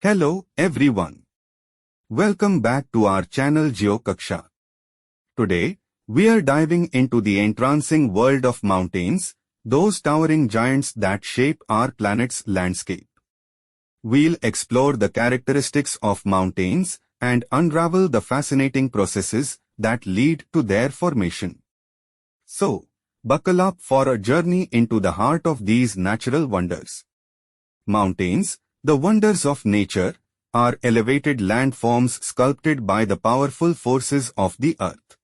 Hello everyone. Welcome back to our channel GeoKaksha. Today, we are diving into the entrancing world of mountains, those towering giants that shape our planet's landscape. We'll explore the characteristics of mountains and unravel the fascinating processes that lead to their formation. So, buckle up for a journey into the heart of these natural wonders. Mountains, the wonders of nature, are elevated landforms sculpted by the powerful forces of the earth.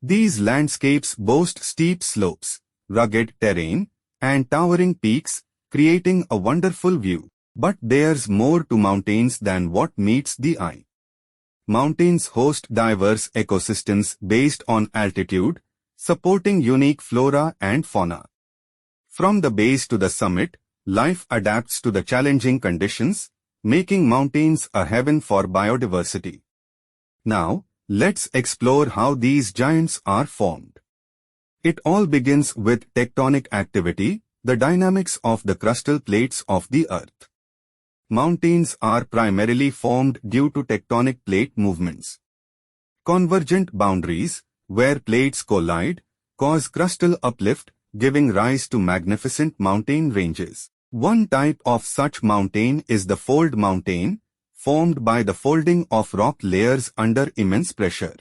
These landscapes boast steep slopes, rugged terrain, and towering peaks, creating a wonderful view. But there's more to mountains than what meets the eye. Mountains host diverse ecosystems based on altitude, supporting unique flora and fauna. From the base to the summit, life adapts to the challenging conditions, making mountains a heaven for biodiversity. Now, let's explore how these giants are formed. It all begins with tectonic activity, the dynamics of the crustal plates of the earth. Mountains are primarily formed due to tectonic plate movements. Convergent boundaries, where plates collide, cause crustal uplift, giving rise to magnificent mountain ranges. One type of such mountain is the fold mountain, formed by the folding of rock layers under immense pressure.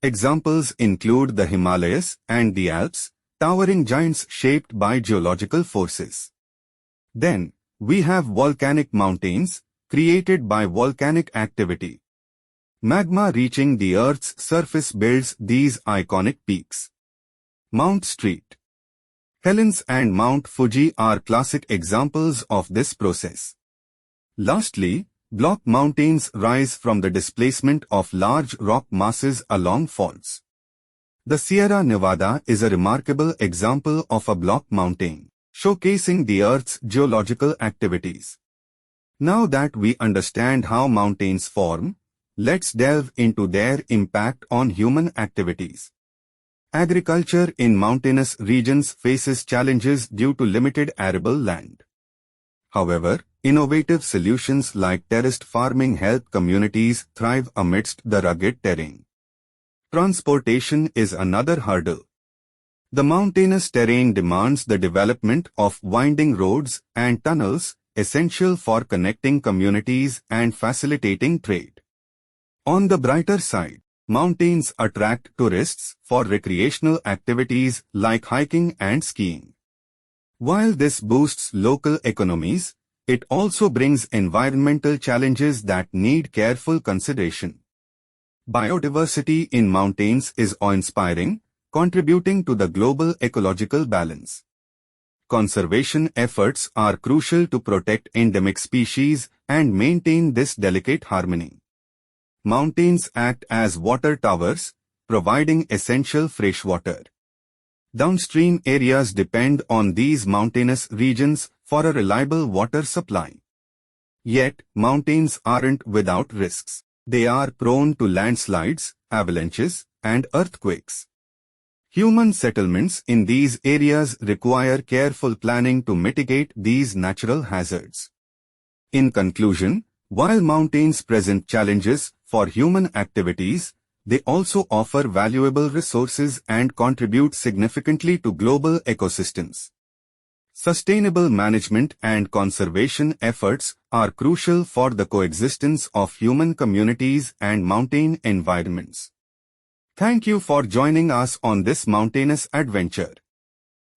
Examples include the Himalayas and the Alps, towering giants shaped by geological forces. Then, we have volcanic mountains, created by volcanic activity. Magma reaching the Earth's surface builds these iconic peaks. Mount Street, Helens and Mount Fuji are classic examples of this process. Lastly, block mountains rise from the displacement of large rock masses along faults. The Sierra Nevada is a remarkable example of a block mountain, showcasing the Earth's geological activities. Now that we understand how mountains form, let's delve into their impact on human activities. Agriculture in mountainous regions faces challenges due to limited arable land. However, innovative solutions like terraced farming help communities thrive amidst the rugged terrain. Transportation is another hurdle. The mountainous terrain demands the development of winding roads and tunnels, essential for connecting communities and facilitating trade. On the brighter side, mountains attract tourists for recreational activities like hiking and skiing. While this boosts local economies, it also brings environmental challenges that need careful consideration. Biodiversity in mountains is awe-inspiring, contributing to the global ecological balance. Conservation efforts are crucial to protect endemic species and maintain this delicate harmony. Mountains act as water towers, providing essential fresh water. Downstream areas depend on these mountainous regions for a reliable water supply. Yet, mountains aren't without risks. They are prone to landslides, avalanches, and earthquakes. Human settlements in these areas require careful planning to mitigate these natural hazards. In conclusion, while mountains present challenges for human activities, they also offer valuable resources and contribute significantly to global ecosystems. Sustainable management and conservation efforts are crucial for the coexistence of human communities and mountain environments. Thank you for joining us on this mountainous adventure.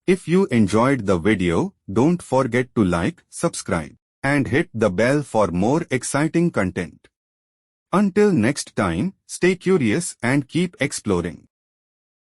If you enjoyed the video, don't forget to like, subscribe, and hit the bell for more exciting content. Until next time, stay curious and keep exploring.